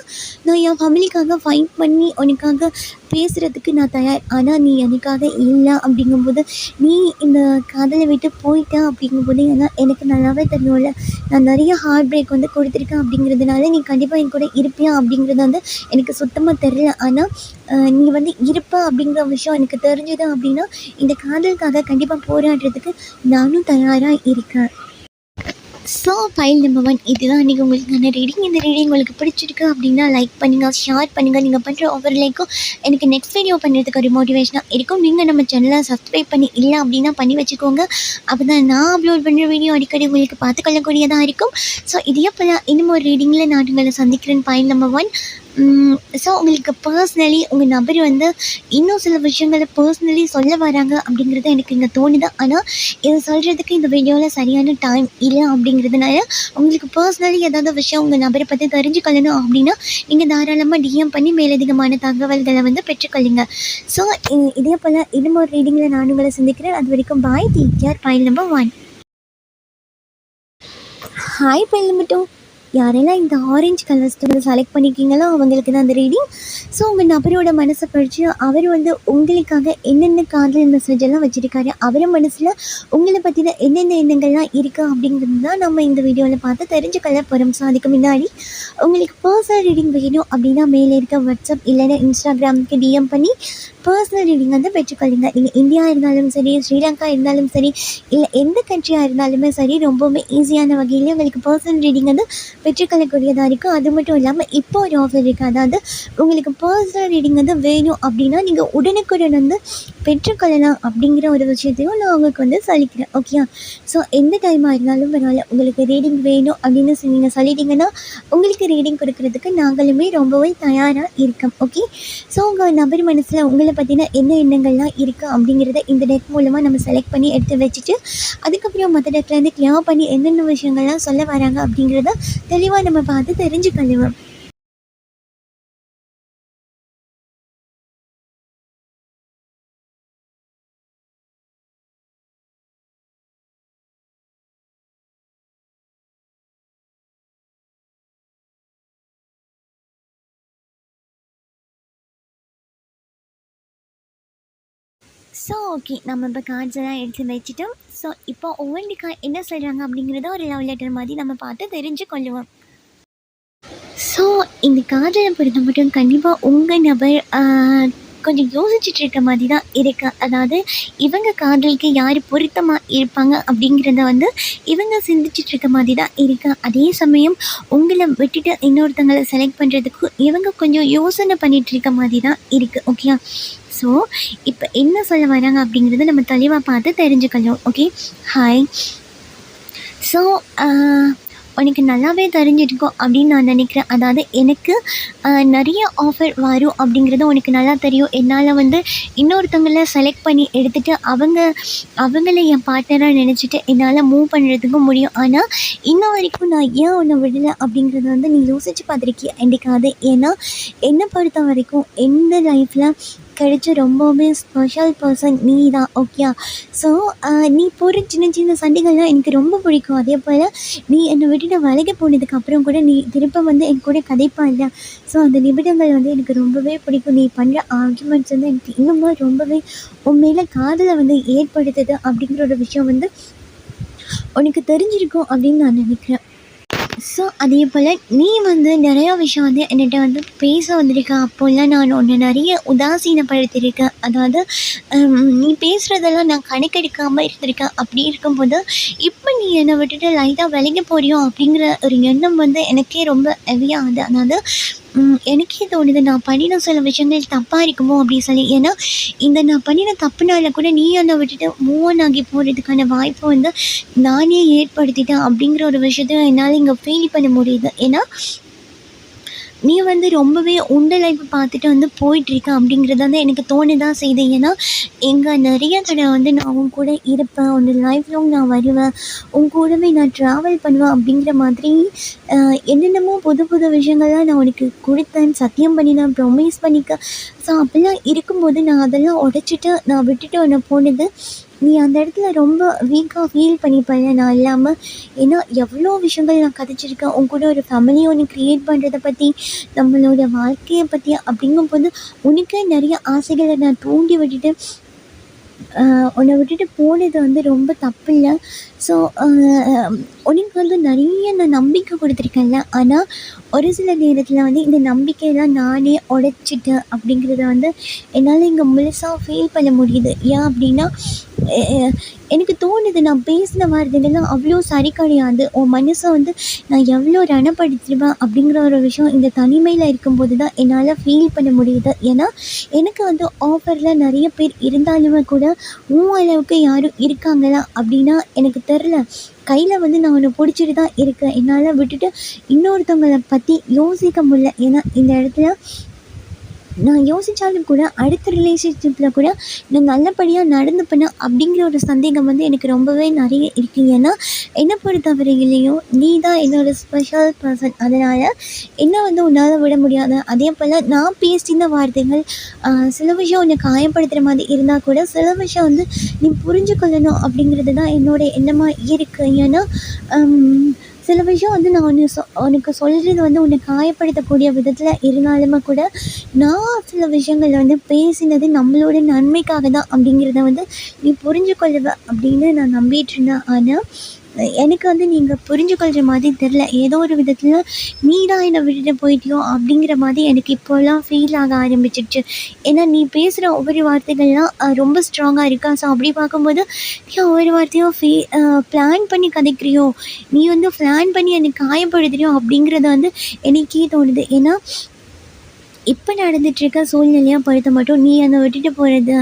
நான் என் ஃபேமிலிக்காக ஃபைட் பண்ணி உனக்காக பேசுகிறதுக்கு நான் தயார். ஆனால் நீ எனக்காக இல்லை அப்படிங்கும்போது, நீ இந்த காதலை விட்டு போயிட்ட அப்படிங்கும்போது ஏன்னா எனக்கு நல்லாவே தெரியும்ல, நான் நிறைய ஹார்ட் பிரேக் வந்து கொடுத்துருக்கேன் அப்படிங்கிறதுனால நீ கண்டிப்பாக என் கூட இருப்பியா அப்படிங்கிறது வந்து எனக்கு சுத்தமாக தெரியல. ஆனால் நீ வந்து இருப்ப அப்படிங்கிற விஷயம் எனக்கு தெரிஞ்சுது அப்படின்னா இந்த காதலுக்காக கண்டிப்பாக போராடுறதுக்கு நானும் தயாராக இருக்கேன். ஸோ ஃபைல் நம்பர் 1 இதுதான் இன்றைக்கி உங்களுக்கான ரீடிங். இந்த ரீடிங் உங்களுக்கு பிடிச்சிருக்கு அப்படின்னா லைக் பண்ணுங்கள், ஷேர் பண்ணுங்கள். நீங்கள் பண்ணுற ஒவ்வொரு லைக்கும் எனக்கு நெக்ஸ்ட் வீடியோ பண்ணுறதுக்கு ஒரு மோட்டிவேஷனாக இருக்கும். நீங்கள் நம்ம சேனலை சப்ஸ்கிரைப் பண்ணி இல்லை அப்படின்னா பண்ணி வச்சுக்கோங்க. அப்போ தான் நான் அப்லோட் பண்ணுற வீடியோ அடிக்கடி உங்களுக்கு பார்த்துக்கொள்ளக்கூடியதாக இருக்கும். ஸோ இதே போல் இன்னும் ஒரு ரீடிங்கில் நான் உங்களை சந்திக்கிறேன். File number 1. ஸோ உங்களுக்கு பர்ஸ்னலி உங்கள் நபர் வந்து இன்னும் சில விஷயங்களை பர்ஸ்னலி சொல்ல வராங்க அப்படிங்கிறது எனக்கு இங்கே தோணுது. ஆனால் இதை சொல்கிறதுக்கு இந்த வீடியோவில் சரியான டைம் இல்லை அப்படிங்கிறதுனால உங்களுக்கு பர்ஸ்னலி ஏதாவது விஷயம் உங்கள் நபரை பற்றி தெரிஞ்சுக்கொள்ளணும் அப்படின்னா நீங்கள் தாராளமாக டிஎம் பண்ணி மேலதிகமான தகவல்களை வந்து பெற்றுக்கொள்ளுங்க. ஸோ இதே போல் இன்னும் ஒரு ரீடிங்கில் நான் உங்களை சந்திக்கிறேன். அது வரைக்கும் bye. Take care. File number 1. Hi file number 2. யாரெல்லாம் இந்த ஆரஞ்சு கலர் ஸ்டோனை செலக்ட் பண்ணிக்கிங்களோ அவங்களுக்கு தான் அந்த ரீடிங். ஸோ உங்கள் நபரோட மனசை படித்து அவர் வந்து உங்களுக்காக என்னென்ன காதல் மெசேஜ் எல்லாம் வச்சுருக்காரு, அவர் மனசில் உங்களை பற்றின என்னென்ன எண்ணங்கள்லாம் இருக்குது அப்படிங்கிறது தான் நம்ம இந்த வீடியோவில் பார்த்து தெரிஞ்சுக்கொள்ள போகிறோம். ஸோ அதுக்கு முன்னாடி உங்களுக்கு பர்சனல் ரீடிங் வேணும் அப்படின்னா மேலே இருக்க வாட்ஸ்அப் இல்லைன்னா இன்ஸ்டாகிராமுக்கு டிஎம் பண்ணி பர்சனல் ரீடிங் வந்து பெற்றுக்கொள்ளுங்க. நீங்கள் இந்தியா இருந்தாலும் சரி, ஸ்ரீலங்கா இருந்தாலும் சரி, இல்லை எந்த கண்ட்ரியாக இருந்தாலுமே சரி, ரொம்பவுமே ஈஸியான வகையிலே உங்களுக்கு பர்சனல் ரீடிங் வந்து பெற்றுக்கொள்ளக்கூடியதாக இருக்கும். அது மட்டும் இல்லாமல் இப்போ ஒரு ஆஃபர் இருக்குது. அதாவது உங்களுக்கு பர்சனல் ரீடிங் வந்து வேணும் அப்படின்னா நீங்கள் உடனுக்குடன் வந்து பெற்றுக்கொள்ளலாம் அப்படிங்கிற ஒரு விஷயத்தையும் நான் உங்களுக்கு வந்து சொல்லிக்கிறேன். ஓகே. ஸோ எந்த டைமாக இருந்தாலும் பரவாயில்ல, உங்களுக்கு ரீடிங் வேணும் அப்படின்னு நீங்கள் சொல்லிட்டீங்கன்னா உங்களுக்கு ரீடிங் கொடுக்கறதுக்கு நாங்களுமே ரொம்பவே தயாராக இருக்கோம். ஓகே. ஸோ உங்கள் நபர் மனசில் உங்களை பற்றின என்ன எண்ணங்கள்லாம் இருக்குது அப்படிங்கிறத இந்த டெக் மூலமாக நம்ம செலக்ட் பண்ணி எடுத்து வச்சுட்டு அதுக்கப்புறம் மற்ற டெக்லேருந்து கிளியர் பண்ணி என்னென்ன விஷயங்கள்லாம் சொல்ல வராங்க அப்படிங்கிறத தெளிவாக நம்ம பார்த்து தெரிஞ்சுக்கொள்ளுவோம். ஸோ ஓகே, நம்ம இப்போ கார்ட்ஸ் எல்லாம் எடுத்து வச்சுட்டோம். ஸோ இப்போ ஒவ்வொன்றிக்கா என்ன சொல்கிறாங்க அப்படிங்கிறத ஒரு லவ் லெட்டர் மாதிரி நம்ம பார்த்து தெரிஞ்சு கொள்ளுவோம். ஸோ இந்த காதலை பொறுத்த மட்டும் கண்டிப்பாக உங்கள் நபர் கொஞ்சம் யோசிச்சுட்டு இருக்க மாதிரி தான் இருக்குது. அதாவது இவங்க காதலுக்கு யார் பொருத்தமாக இருப்பாங்க அப்படிங்கிறத வந்து இவங்க சிந்திச்சுட்டு இருக்க மாதிரி தான் இருக்குது. அதே சமயம் உங்களை விட்டுட்டு இன்னொருத்தங்களை செலக்ட் பண்ணுறதுக்கு இவங்க கொஞ்சம் யோசனை பண்ணிகிட்டு இருக்க மாதிரி தான் இருக்குது. ஓகே. ஸோ இப்போ என்ன சொல்ல வராங்க அப்படிங்கிறத நம்ம தெளிவாக பார்த்து தெரிஞ்சுக்கலாம். ஓகே. ஹாய். ஸோ உனக்கு நல்லாவே தெரிஞ்சிருக்கும் அப்படின்னு நான் நினைக்கிறேன். அதாவது எனக்கு நிறைய ஆஃபர் வரும் அப்படிங்கிறது உனக்கு நல்லா தெரியும். என்னால் வந்து இன்னொருத்தவங்கள செலக்ட் பண்ணி எடுத்துகிட்டு அவங்கள என் பார்ட்னராக நினச்சிட்டு என்னால் மூவ் பண்ணுறதுக்கும் முடியும். ஆனால் இன்ன வரைக்கும் நான் ஏன் உன்னை விடலை அப்படிங்கிறத வந்து நீ யோசித்து பார்த்துருக்கிய என்னைக்காவது? ஏன்னா என்னை பொறுத்த வரைக்கும் எந்த லைஃப்பில் கிடைச்ச ரொம்பவுமே ஸ்பெஷல் பர்சன் நீ தான். ஓகே. ஸோ நீ போகிற சின்ன சின்ன சண்டைகள்லாம் எனக்கு ரொம்ப பிடிக்கும். அதே போல் நீ என்னை விட்டுட்டு விலகி போனதுக்கப்புறம் கூட நீ திரும்ப வந்து என் கூட கதைப்பா இல்லையா? ஸோ அந்த நிமிடங்கள் வந்து எனக்கு ரொம்பவே பிடிக்கும். நீ பண்ணுற ஆர்குமெண்ட்ஸ் வந்து எனக்கு இன்னுமே ரொம்பவே உண்மையில காதலை வந்து ஏற்படுத்துது அப்படிங்கிற ஒரு விஷயம் வந்து உனக்கு தெரிஞ்சிருக்கும் அப்படின்னு நான் நினைக்கிறேன். ஸோ அதே போல் நீ வந்து நிறையா விஷயம் வந்து என்கிட்ட வந்து பேச வந்திருக்க. அப்போல்லாம் நான் உன்னை நிறைய உதாசீனப்படுத்தியிருக்கேன். அதாவது நீ பேசுகிறதெல்லாம் நான் கணக்கெடுக்காமல் இருந்திருக்கேன். அப்படி இருக்கும்போது இப்போ நீ என்னை விட்டுட்டு லைட்டாக விலகி போறியோ அப்படிங்கிற ஒரு எண்ணம் வந்து எனக்கே ரொம்ப ஹெவியாகுது. அதாவது எனக்கே தோணுது நான் பண்ணின சில விஷயங்கள் தப்பாக இருக்குமோ அப்படின்னு சொல்லி. ஏன்னா இந்த நான் பண்ணின தப்புனால கூட நீ என்னை விட்டுட்டு மூவ் ஆன் ஆகி போகிறதுக்கான வாய்ப்பை வந்து நானே ஏற்படுத்திட்டேன் அப்படிங்கிற ஒரு விஷயத்த என்னால் இங்கே ஃபீல் பண்ண முடியுது. ஏன்னா நீ வந்து ரொம்பவே உண்ட லைஃப் பார்த்துட்டு வந்து போயிட்டுருக்க அப்படிங்கிறது வந்து எனக்கு தோணுதான் செய்யுது. ஏன்னா எங்கே நிறைய தடவை வந்து நான் உன் கூட இருப்பேன், உன் லைஃப் லாங் நான் வருவேன், உன் கூடவே நான் ட்ராவல் பண்ணுவேன் அப்படிங்கிற மாதிரி என்னென்னமோ புது புது விஷயங்கள்லாம் நான் உனக்கு கொடுத்தேன், சத்தியம் பண்ணி நான் ப்ரொமைஸ் பண்ணிக்க. ஸோ அப்படிலாம் இருக்கும்போது நான் அதெல்லாம் உடைச்சிட்டு நான் விட்டுட்டு உன்னை போனது நீ அந்த இடத்துல ரொம்ப வீக்காக ஃபீல் பண்ணிப்பேன் நான் இல்லாமல். ஏன்னா எவ்வளோ விஷயங்கள் நான் கதைச்சிருக்கேன் உன் கூட. ஒரு ஃபேமிலி ஒன்று க்ரியேட் பண்ணுறதை பற்றி, நம்மளோட வாழ்க்கையை பற்றி அப்படிங்கும்போது உனக்கே நிறைய ஆசைகளை நான் தூண்டி விட்டுட்டு உன்னை விட்டுட்டு போனது வந்து ரொம்ப தப்பு இல்லை. ஸோ உனக்கு வந்து நிறைய நான் நம்பிக்கை கொடுத்துருக்கேன்ல. ஆனால் ஒரு சில நேரத்தில் வந்து இந்த நம்பிக்கையெல்லாம் நானே உடைச்சிட்டேன் அப்படிங்கிறத வந்து என்னால் இங்கே முழுசாக ஃபீல் பண்ண முடியுது. ஏன் அப்படின்னா எ எ எனக்கு தோணுது நான் பேசின வார்த்தைகள்லாம் அவ்வளோ சரி கிடையாது. உன் மனச வந்து நான் எவ்வளோ ரணப்படுத்திருவேன் அப்படிங்கிற ஒரு விஷயம் இந்த தனிமையில இருக்கும்போது தான் என்னால் ஃபீல் பண்ண முடியுது. ஏன்னா, எனக்கு வந்து ஆஃபரில் நிறைய பேர் இருந்தாலுமே கூட, உன் அளவுக்கு யாரும் இருக்காங்களா அப்படின்னா எனக்கு தெரில. கையில் வந்து நான் உன்ன பிடிச்சிட்டு தான் இருக்கேன். என்னால் விட்டுட்டு இன்னொருத்தவங்கள பற்றி யோசிக்க முடியல. ஏன்னா இந்த இடத்துல நான் யோசித்தாலும் கூட அடுத்த ரிலேஷன்ஷிப்பில் கூட நான் நல்லபடியாக நடந்துப்பேனா அப்படிங்கிற ஒரு சந்தேகம் வந்து எனக்கு ரொம்பவே நிறைய இருக்குது. ஏன்னா என்னை பொறுத்தவரையிலையும் நீ தான் என்னோடய ஸ்பெஷல் பர்சன். அதனால் என்ன வந்து உன்னால் விட முடியாது. அதே போல் நான் பேசின வார்த்தைகள் சில விஷயம் உன்னை காயப்படுத்துகிற மாதிரி இருந்தால் கூட சில விஷயம் வந்து நீ புரிஞ்சுக்கொள்ளணும் அப்படிங்கிறது தான் என்னோடய எண்ணமாக இருக்குது. ஏன்னா சில விஷயம் வந்து நான் உனக்கு சொல்கிறது வந்து உன்னை காயப்படுத்தக்கூடிய விதத்தில் இருந்தாலுமே கூட, நான் சில விஷயங்கள் வந்து பேசினது நம்மளோட நன்மைக்காக தான் அப்படிங்கிறத வந்து நீ புரிஞ்சுக்கொள்ளுவ அப்படின்னு நான் நம்பிட்டுருந்தேன். ஆனால் எனக்கு வந்து நீங்கள் புரிஞ்சுக்கொள்கிற மாதிரி தெரில. ஏதோ ஒரு விதத்தில் நீ தான் என்னை விட்டுட்டு போயிட்டியோ அப்படிங்கிற மாதிரி எனக்கு இப்போலாம் ஃபீல் ஆக ஆரம்பிச்சிடுச்சு. ஏன்னா நீ பேசுகிற ஒவ்வொரு வார்த்தைகள்லாம் ரொம்ப ஸ்ட்ராங்காக இருக்கா. ஸோ அப்படி பார்க்கும்போது நீ ஒவ்வொரு வார்த்தையும் பிளான் பண்ணி கதைக்கிறியோ, நீ வந்து பிளான் பண்ணி என்னை காயப்படுத்துறியோ அப்படிங்கிறத வந்து எனக்கே தோணுது. ஏன்னா இப்போ நடந்துகிட்ருக்க சூழ்நிலையாக பொறுத்த மட்டும் நீ என்னை விட்டுட்டு போகிறது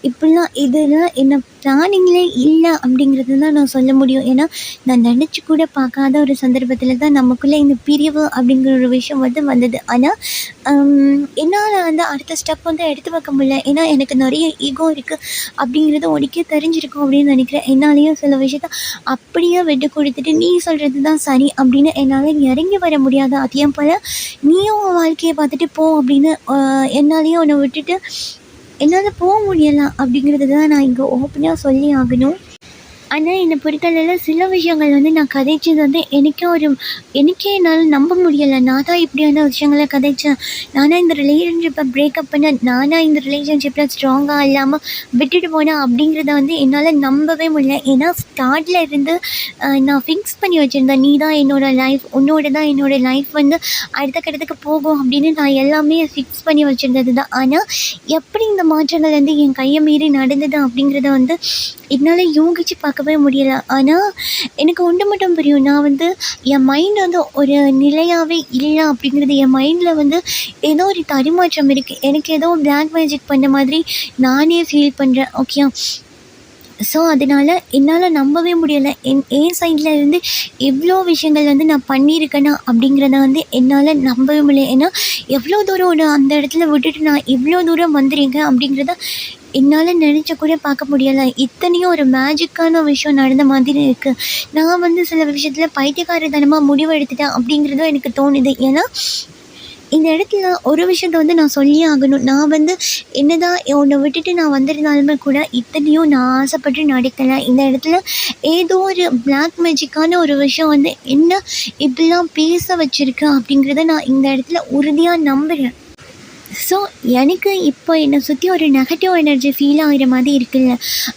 இப்படிலாம் இதெல்லாம் என்ன பிளானிங்லே இல்லை அப்படிங்கிறது தான் நான் சொல்ல முடியும். ஏன்னா நான் நினச்சி கூட பார்க்காத ஒரு சந்தர்ப்பத்தில் தான் நமக்குள்ளே இந்த பிரிவு அப்படிங்கிற ஒரு விஷயம் வந்து வந்தது. ஆனால் என்னால் வந்து அடுத்த ஸ்டெப் வந்து எடுத்து வைக்க முடியல. ஏன்னா எனக்கு நிறைய ஈகோ இருக்குது அப்படிங்கிறது உனக்கே தெரிஞ்சிருக்கும் அப்படின்னு நினைக்கிறேன். என்னாலேயும் சில விஷயத்த அப்படியே விட்டு கொடுத்துட்டு நீ சொல்கிறது தான் சரி அப்படின்னு என்னால் இறங்கி வர முடியாது. அதே போல் நீயும் உன் வாழ்க்கையை பார்த்துட்டு போ அப்படின்னு என்னாலேயும் உன்னை விட்டுட்டு என்னால் போக முடியலாம் அப்படிங்கிறது தான் நான் இங்கே ஓப்பனாக சொல்லி ஆகணும். ஆனால் என்னை பொறுத்தளவில் சில விஷயங்கள் வந்து நான் கதைச்சது வந்து எனக்கே என்னால் நம்ப முடியலை. நான் தான் இப்படியான விஷயங்களை கதைச்சேன். நானாக இந்த ரிலேஷன்ஷிப்பை பிரேக்கப் பண்ண, நானாக இந்த ரிலேஷன்ஷிப்பில் ஸ்ட்ராங்காக இல்லாமல் விட்டுட்டு போனேன் அப்படிங்கிறத வந்து என்னால் நம்பவே முடியல. ஏன்னா ஸ்டார்டில் இருந்து நான் ஃபிக்ஸ் பண்ணி வச்சுருந்தேன். நீ தான் என்னோடய லைஃப், உன்னோட தான் என்னோடய லைஃப் வந்து அடுத்த கட்டத்துக்கு போகும் அப்படின்னு நான் எல்லாமே ஃபிக்ஸ் பண்ணி வச்சுருந்தது தான். ஆனால் எப்படி இந்த மாற்றங்கள் வந்து என் கையை மீறி நடந்தது அப்படிங்கிறத வந்து என்னால் யோகிச்சு பார்க்கவே முடியலை. ஆனால் எனக்கு ஒன்று மட்டும் புரியும். நான் வந்து என் மைண்ட் வந்து ஒரு நிலையாகவே இல்லை அப்படிங்கிறது என் மைண்டில் வந்து ஏதோ ஒரு தரிமாற்றம் இருக்குது. எனக்கு ஏதோ பிளாக் மேஜிக் பண்ண மாதிரி நானே ஃபீல் பண்ணுறேன். ஓகே. ஸோ அதனால் என்னால் நம்பவே முடியலை. என் சைடில் இருந்து எவ்வளோ விஷயங்கள் வந்து நான் பண்ணியிருக்கேனா அப்படிங்கிறத வந்து என்னால் நம்பவே முடியல. ஏன்னா எவ்வளோ தூரம் அந்த இடத்துல விட்டுட்டு நான் இவ்வளோ தூரம் வந்திருக்கேன் அப்படிங்கிறத என்னால் நினச்ச கூட பார்க்க முடியலை. இத்தனையும் ஒரு மேஜிக்கான விஷயம் நடந்த மாதிரி இருக்குது. நான் வந்து சில விஷயத்தில் பைத்தியக்காரத்தனமாக முடிவு எடுத்துட்டேன் அப்படிங்கிறதும் எனக்கு தோணுது. ஏன்னா இந்த இடத்துல ஒரு விஷயத்த வந்து நான் சொல்லியே ஆகணும். நான் வந்து என்னதான் உன்னை விட்டுட்டு நான் வந்திருந்தாலுமே கூட இத்தனையும் நான் ஆசைப்பட்டு நடக்கலை. இந்த இடத்துல ஏதோ ஒரு பிளாக் மேஜிக்கான ஒரு விஷயம் வந்து என்ன இப்படிலாம் பேச வச்சுருக்கு அப்படிங்கிறத நான் இந்த இடத்துல உறுதியாக நம்புகிறேன். ஸோ எனக்கு இப்போ என்னை சுற்றி ஒரு நெகட்டிவ் எனர்ஜி ஃபீல் ஆகிற மாதிரி இருக்குல்ல,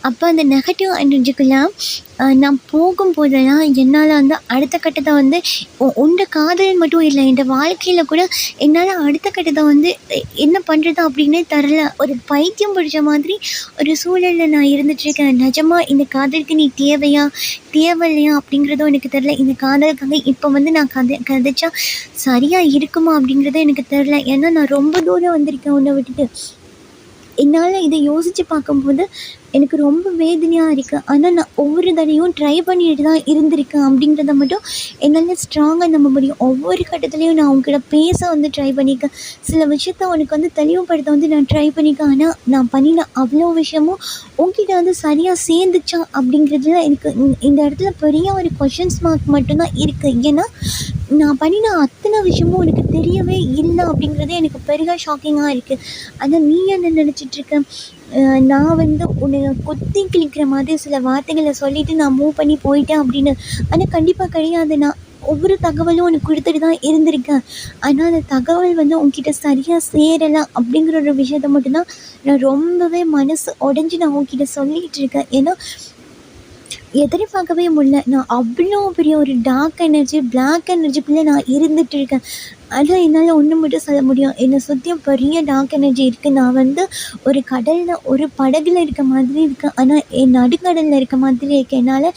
அப்போ அந்த நெகட்டிவ் எனர்ஜிக்குள்ளே நான் போகும்போதெல்லாம் என்னால் வந்து அடுத்த கட்டத்தை வந்து உண்ட காதல் மட்டும் இல்லை, என் வாழ்க்கையில் கூட என்னால் அடுத்த கட்டத்தை வந்து என்ன பண்ணுறது அப்படின்னே தரல. ஒரு பைத்தியம் பிடிச்ச மாதிரி ஒரு சூழலில் நான் இருந்துகிட்ருக்கேன். நிஜமாக இந்த காதலுக்கு நீ தேவையில்லையா அப்படிங்கிறதும் எனக்கு தெரில. இந்த காதலுக்காக இப்போ வந்து நான் கதைச்சா சரியாக இருக்குமா அப்படிங்கிறதும் எனக்கு தெரில. ஏன்னா நான் ரொம்ப தூரம் வந்திருக்கேன் உன்னை விட்டுட்டு. என்னால் இதை யோசித்து பார்க்கும்போது எனக்கு ரொம்ப வேதனையாக இருக்குது. ஆனால் நான் ஒவ்வொரு தடையும் ட்ரை பண்ணிட்டு தான் இருந்திருக்கேன் அப்படிங்கிறத மட்டும் என்னால் ஸ்ட்ராங்காக நம்ப முடியும். ஒவ்வொரு கட்டத்துலேயும் நான் உங்ககிட்ட பேச வந்து ட்ரை பண்ணியிருக்கேன். சில விஷயத்த உனக்கு வந்து தெளிவுபடுத்த வந்து நான் ட்ரை பண்ணியிருக்கேன். ஆனால் நான் பண்ணின அவ்வளோ விஷயமும் உங்ககிட்ட வந்து சரியாக சேர்ந்துச்சா அப்படிங்கிறதுல எனக்கு இந்த இடத்துல பெரிய ஒரு கொஷின்ஸ் மார்க் மட்டும்தான் இருக்குது. ஏன்னா நான் பண்ணின அத்தனை விஷயமும் உனக்கு தெரியவே இல்லை அப்படிங்கிறதே எனக்கு பெரிய ஷாக்கிங்காக இருக்குது. ஆனால் நீ என்ன நினச்சிட்ருக்க, நான் வந்து உன்னை கொத்தி கிழிக்கிற மாதிரி சில வார்த்தைகளை சொல்லிவிட்டு நான் மூவ் பண்ணி போயிட்டேன் அப்படின்னு. ஆனால் கண்டிப்பாக கிடையாது. நான் ஒவ்வொரு தகவலும் உனக்கு கொடுத்துட்டு தான் இருந்திருக்கேன். ஆனால் அந்த தகவல் வந்து உன்கிட்ட சரியாக சேரலை அப்படிங்கிற ஒரு விஷயத்த மட்டும்தான் நான் ரொம்பவே மனசு உடஞ்சி நான் உன்கிட்ட சொல்லிகிட்டு இருக்கேன். ஏன்னா எதிர்பார்க்கவே முடியல. நான் அவ்வளோ பெரிய ஒரு டார்க் எனர்ஜி, பிளாக் எனர்ஜிக்குள்ளே நான் இருந்துட்டு இருக்கேன். அதான் என்னால் ஒன்று மட்டும் சொல்ல முடியும். என்னை சுற்றியும் பெரிய டார்க் எனர்ஜி இருக்குது. நான் வந்து ஒரு கடலில் ஒரு படகுல இருக்க மாதிரி இருக்கேன். ஆனால் என் நடுக்கடலில் இருக்க மாதிரி இருக்கேன். என்னால்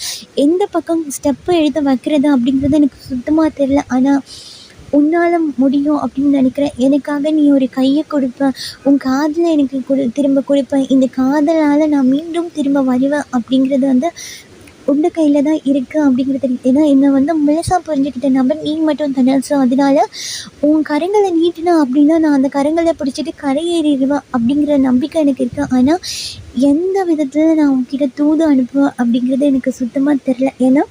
எந்த பக்கம் ஸ்டெப்பு எடுத்து வைக்கிறது அப்படிங்கிறது எனக்கு சுத்தமாக தெரில. ஆனால் உன்னால் முடியும் அப்படின்னு நினைக்கிறேன். எனக்காக நீ ஒரு கையை கொடுப்ப, உன் காதில் எனக்கு திரும்ப கொடுப்பேன். இந்த காதலால் நான் மீண்டும் திரும்ப வருவேன் அப்படிங்கிறது வந்து உங்க கையில் தான் இருக்குது அப்படிங்கிறது தெரியும். ஏன்னா என்னை வந்து முழுசாக புரிஞ்சுக்கிட்ட நபர் நீ மட்டும் தானே. ஸோ அதனால உன் கரங்களை நீட்டினா அப்படின்னா நான் அந்த கரங்களை பிடிச்சிட்டு கரையேறிடுவேன் அப்படிங்கிற நம்பிக்கை எனக்கு இருக்குது. ஆனால் எந்த விதத்தில் நான் உன்கிட்ட தூது அனுப்புவேன் அப்படிங்கிறது எனக்கு சுத்தமாக தெரில. ஏன்னா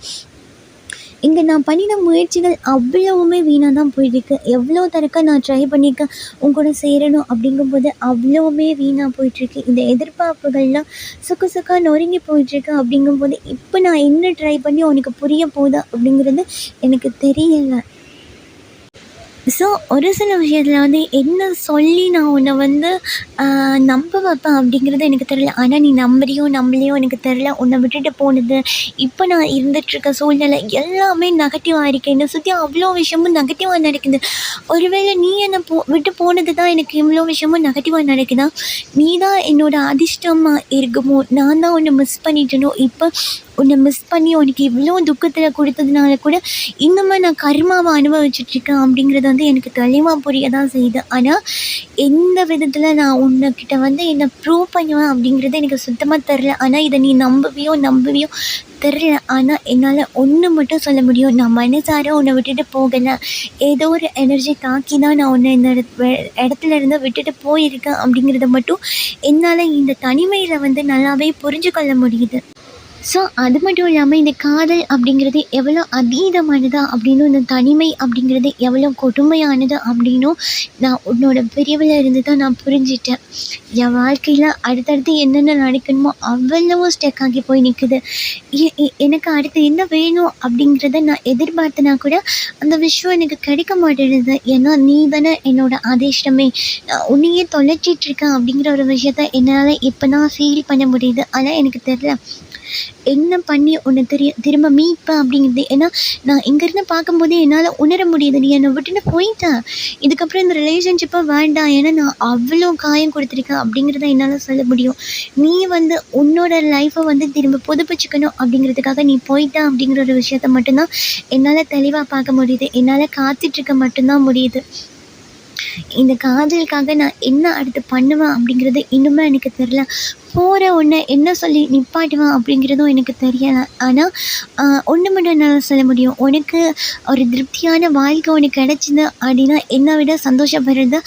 இங்கே நான் பண்ணின முயற்சிகள் அவ்வளவுமே வீணாக தான் போயிட்டுருக்கு. எவ்வளோ தடவை நான் ட்ரை பண்ணியிருக்கேன் உன் கூட சேரணும் அப்படிங்கும்போது அவ்வளவுமே வீணாக போயிட்டுருக்கு. இந்த எதிர்பார்ப்புகள்லாம் சுக்கு சுக்காக நொறுங்கி போயிட்டுருக்கு. அப்படிங்கும்போது இப்போ நான் என்ன ட்ரை பண்ணி உனக்கு புரிய போகுதா அப்படிங்கிறது எனக்கு தெரியலை. ஸோ ஒரு சில விஷயத்தில் வந்து என்ன சொல்லி நான் உன்னை வந்து நம்ப வைப்பேன் அப்படிங்கிறது எனக்கு தெரியல. ஆனால் நீ நம்புறியோ நம்பலையோ எனக்கு தெரில. உன்னை விட்டுட்டு போனது, இப்போ நான் இருந்துகிட்ருக்க சூழ்நிலை எல்லாமே நெகட்டிவாக இருக்குது. என்னை சுற்றி அவ்வளோ விஷயமும் நெகட்டிவாக நடக்குது. ஒருவேளை நீ என்னை விட்டு போனது தான் எனக்கு இவ்வளோ விஷயமும் நெகட்டிவாக நடக்குதா? நீ தான் என்னோடய அதிர்ஷ்டமாக இருக்குமோ? நான் தான் உன்னை மிஸ் பண்ணிட்டேனோ? இப்போ உன்னை மிஸ் பண்ணி உனக்கு இவ்வளோ துக்கத்தில் கொடுத்ததுனால கூட இன்னுமே நான் கர்மாவை அனுபவிச்சிட்ருக்கேன் அப்படிங்கிறது வந்து எனக்கு தெளிவாக புரிய தான் செய்யுது. ஆனால் எந்த விதத்தில் நான் உன்னைக்கிட்ட வந்து என்னை ப்ரூவ் பண்ணுவேன் அப்படிங்கிறது எனக்கு சுத்தமாக தெரில. ஆனால் இதை நீ நம்புவியோ தெரில. ஆனால் என்னால் ஒன்று மட்டும் சொல்ல முடியும், நான் மனசார உன்னை விட்டுட்டு போகலை. ஏதோ ஒரு எனர்ஜி தாக்கி தான் நான் உன்னை இந்த இடத்துல இருந்து விட்டுட்டு போயிருக்கேன் அப்படிங்கிறத மட்டும் என்னால் இந்த தனிமையில் வந்து நல்லாவே புரிஞ்சு கொள்ள முடியுது. ஸோ அது மட்டும் இல்லாமல் இந்த காதல் அப்படிங்கிறது எவ்வளோ அதீதமானதா அப்படின்னும், இந்த தனிமை அப்படிங்கிறது எவ்வளோ கொடுமையானது அப்படின்னும் நான் உன்னோட பிரிவில் இருந்து தான் நான் புரிஞ்சிட்டேன். என் வாழ்க்கையில் அடுத்தடுத்து என்னென்ன நடக்கணுமோ அவ்வளவோ ஸ்டெக் ஆகி போய் நிற்குது. எனக்கு அடுத்து என்ன வேணும் அப்படிங்கிறத நான் எதிர்பார்த்தனா கூட அந்த விஷயம் எனக்கு கிடைக்க மாட்டேங்குது. ஏன்னா நீ தானே என்னோட அதிர்ஷ்டமே. உன்னையே தொலைச்சிட்ருக்கேன் அப்படிங்கிற ஒரு விஷயத்த என்னால் இப்போ தான் ஃபீல் பண்ண முடியுது. ஆனால் எனக்கு தெரியல என்ன பண்ணி உன்னை திரும்ப மீட்பேன் அப்படிங்கிறது. ஏன்னா நான் இங்கேருந்து பார்க்கும்போதே என்னால் உணர முடியுது, நீ என்னை விட்டுட்டு போயிட்டேன். இதுக்கப்புறம் இந்த ரிலேஷன்ஷிப்பை வேண்டாம், ஏன்னா நான் அவ்வளோ காயம் கொடுத்துருக்கேன் அப்படிங்கிறத என்னால் சொல்ல முடியும். நீ வந்து உன்னோட லைஃப்பை வந்து திரும்ப புதுப்பிச்சுக்கணும் அப்படிங்கிறதுக்காக நீ போயிட்ட அப்படிங்கிற ஒரு விஷயத்த மட்டும்தான் என்னால் தெளிவாக பார்க்க முடியுது. என்னால் காத்துட்ருக்க மட்டும்தான் முடியுது. இந்த காதலுக்காக நான் என்ன அடுத்து பண்ணுவேன் அப்படிங்கிறது இன்னுமே எனக்கு தெரில. போகிற ஒன்றை என்ன சொல்லி நிப்பாட்டுவேன் அப்படிங்கிறதும் எனக்கு தெரியலை. ஆனால் ஒன்று மட்டும் என்னால் சொல்ல முடியும், உனக்கு ஒரு திருப்தியான வாழ்க்கை உனக்கு கிடச்சிது அப்படின்னா என்னை விட சந்தோஷப்படுறது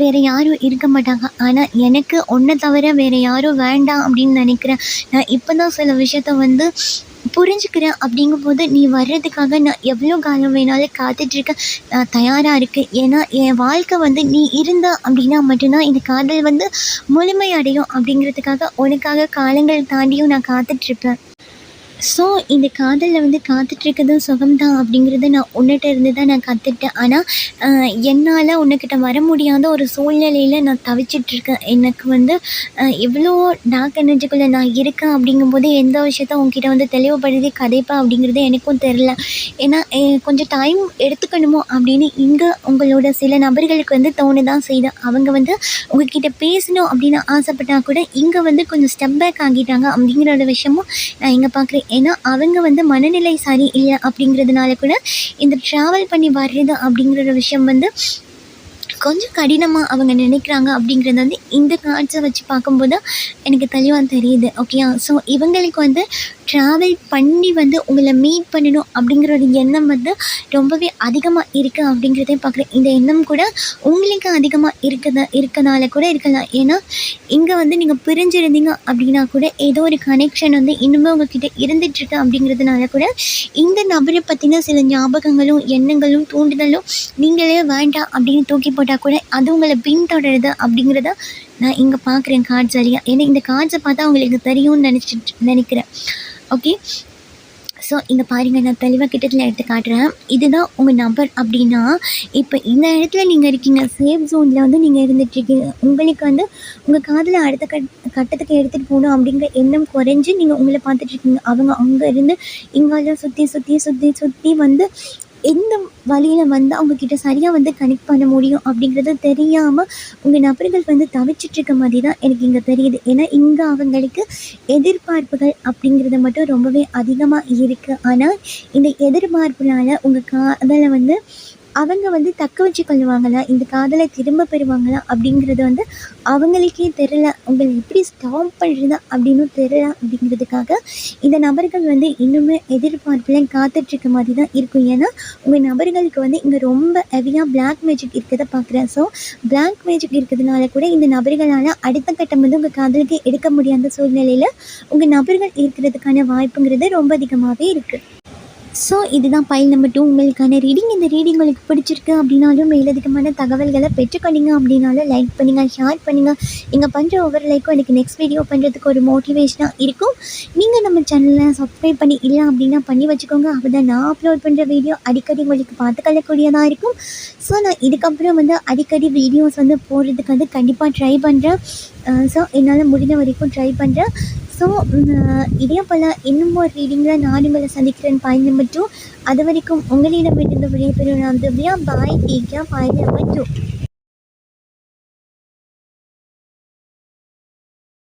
வேறு யாரும் இருக்க மாட்டாங்க. ஆனால் எனக்கு ஒன்றை தவிர வேறு யாரும் வேண்டாம் அப்படின்னு நினைக்கிறேன். நான் இப்போ தான் சில விஷயத்த வந்து புரிஞ்சுக்கிறேன். அப்படிங்கும்போது நீ வர்றதுக்காக நான் எவ்வளோ காலம் வேணாலும் காத்துட்ருக்கேன். நான் தயாராக இருக்கேன். ஏன்னா என் வாழ்க்கை வந்து நீ இருந்த அப்படின்னா மட்டும்தான் இந்த காதல் வந்து முழுமை அடையும் அப்படிங்கிறதுக்காக உனக்காக காலங்கள் தாண்டியும் நான் காத்துட்ருப்பேன். ஸோ இந்த காதலில் வந்து காத்துட்ருக்கதும் சுகம்தான் அப்படிங்கிறத நான் உன்னிட்ட இருந்து தான் நான் கற்றுக்கிட்டேன். ஆனால் என்னால் உன்னைக்கிட்ட வர முடியாத ஒரு சூழ்நிலையில் நான் தவிச்சிட்ருக்கேன். எனக்கு வந்து இவ்வளோ டார்க் எனர்ஜிக்குள்ளே நான் இருக்கேன் அப்படிங்கும்போது எந்த விஷயத்த உன்கிட்ட வந்து தெளிவுபடுத்தி கதைப்பேன் அப்படிங்கிறது எனக்கும் தெரில. ஏன்னா கொஞ்சம் டைம் எடுத்துக்கணுமோ அப்படின்னு இங்கே உங்களோட சில நபர்களுக்கு வந்து தோணுதான் செய்யுது. அவங்க வந்து உங்ககிட்ட பேசணும் அப்படின்னு ஆசைப்பட்டால் கூட இங்கே வந்து கொஞ்சம் ஸ்டெப் பேக் ஆகிட்டாங்க அப்படிங்கிற ஒரு விஷயமும் நான் இங்கே பார்க்குறேன். ஏன்னா அவங்க வந்து மனநிலை சரி இல்லை அப்படிங்கிறதுனால கூட இந்த ட்ராவல் பண்ணி வர்றது அப்படிங்கிற விஷயம் வந்து கொஞ்சம் கடினமாக அவங்க நினைக்கிறாங்க அப்படிங்கிறது வந்து இந்த கார்ட்ஸை வச்சு பார்க்கும்போது எனக்கு தெளிவாக தெரியுது. ஓகேயா? ஸோ இவங்களுக்கு வந்து ட்ராவல் பண்ணி வந்து உங்களை மீட் பண்ணணும் அப்படிங்கிற ஒரு எண்ணம் வந்து ரொம்பவே அதிகமாக இருக்குது அப்படிங்கிறதையும் பார்க்குறேன். இந்த எண்ணம் கூட உங்களுக்கு அதிகமாக இருக்கனால கூட இருக்கலாம். ஏன்னா இங்கே வந்து நீங்கள் பிரிஞ்சிருந்தீங்க அப்படின்னா கூட ஏதோ ஒரு கனெக்ஷன் வந்து இன்னுமே உங்ககிட்ட இருந்துகிட்ருக்கு அப்படிங்கிறதுனால கூட இந்த நபரை பற்றின சில ஞாபகங்களும் எண்ணங்களும் தூண்டுதலும் நீங்களே வேண்டாம் அப்படின்னு தூக்கி போட்டால் கூட அது உங்களை பின்தொடருது அப்படிங்கிறத நான் இங்கே பார்க்குறேன் கார்ட்ஸ் வழியாக. ஏன்னா இந்த கார்ட்ஸை பார்த்தா உங்களுக்கு தெரியும்னு நினைக்கிறேன். ஓகே, ஸோ இங்கே பாருங்கள், நான் தெளிவாக கிட்டத்தில் எடுத்து காட்டுறேன். இதுதான் உங்கள் நம்பர் அப்படின்னா, இப்போ இந்த இடத்துல நீங்கள் இருக்கீங்க, சேஃப் ஜோனில் வந்து நீங்கள் இருந்துகிட்ருக்கீங்க. உங்களுக்கு வந்து உங்கள் காதில் அடுத்த கட்டத்துக்கு எடுத்துகிட்டு போகணும் அப்படிங்கிற எண்ணம் குறைஞ்சி நீங்கள் உங்களை பார்த்துட்ருக்கீங்க. அவங்க அங்கே இருந்து இங்கெல்லாம் சுற்றி சுற்றி சுற்றி சுற்றி வந்து எந்த வழியில் வந்து அவங்கக்கிட்ட சரியாக வந்து கனெக்ட் பண்ண முடியும் அப்படிங்கிறது தெரியாமல் உங்கள் நபர்கள் வந்து தவிச்சிட்ருக்க மாதிரி தான் எனக்கு இங்கே தெரியுது. ஏன்னா இங்கே அவங்களுக்கு எதிர்பார்ப்புகள் அப்படிங்கிறது மட்டும் ரொம்பவே அதிகமாக இருக்குது. ஆனால் இந்த எதிர்பார்ப்புனால உங்கள் காதலை வந்து அவங்க வந்து தக்க வச்சு கொள்ளுவாங்களா, இந்த காதலை திரும்ப பெறுவாங்களா அப்படிங்கிறது வந்து அவங்களுக்கே தெரில. உங்களை எப்படி ஸ்டாப் பண்ணுறது அப்படின்னும் தெரில. அப்படிங்கிறதுக்காக இந்த நபர்கள் வந்து இன்னுமே எதிர்பார்ப்பில் காத்துட்ருக்க மாதிரி தான் இருக்கும். ஏன்னா உங்கள் நபர்களுக்கு வந்து இங்கே ரொம்ப ஹெவியாக பிளாக் மேஜிக் இருக்கிறத பார்க்குறேன். ஸோ பிளாக் மேஜிக் இருக்கிறதுனால கூட இந்த நபர்களால் அடுத்த கட்டம் வந்து உங்கள் காதலுக்கு எடுக்க முடியாத சூழ்நிலையில் உங்கள் நபர்கள் இருக்கிறதுக்கான வாய்ப்புங்கிறது ரொம்ப அதிகமாகவே இருக்குது. ஸோ இதுதான் ஃபைல் நம்பர் 2 உங்களுக்கான ரீடிங். இந்த ரீடிங் உங்களுக்கு பிடிச்சிருக்கு அப்படின்னாலும், மேலதிகமான தகவல்களை பெற்றுக்கொண்டீங்க அப்படின்னாலும் லைக் பண்ணுங்கள், ஷேர் பண்ணுங்கள். நீங்கள் பண்ணுற ஒவ்வொரு லைக்கும் எனக்கு நெக்ஸ்ட் வீடியோ பண்ணுறதுக்கு ஒரு மோட்டிவேஷனாக இருக்கும். நீங்கள் நம்ம சேனலை சப்ஸ்கிரைப் பண்ணி இல்லை அப்படின்னா பண்ணி வச்சுக்கோங்க. அப்போ தான் நான் அப்லோட் பண்ணுற வீடியோ அடிக்கடி உங்களுக்கு பார்த்துக்கொள்ளக்கூடியதாக இருக்கும். ஸோ நான் இதுக்கப்புறம் வந்து அடிக்கடி வீடியோஸ் வந்து போடுறதுக்கு வந்து கண்டிப்பாக ட்ரை பண்ணுறேன். ஸோ என்னால் முடிஞ்ச வரைக்கும் ட்ரை பண்ணுறேன். ஸோ இதே போல் இன்னும் ஒரு ரீடிங்கில் நான் உங்களை சந்திக்கிறேன். Point number 2. அது வரைக்கும் உங்களிடமிருந்து விடைபெறும் நான் Divya. Bye. Take care. Point number 2.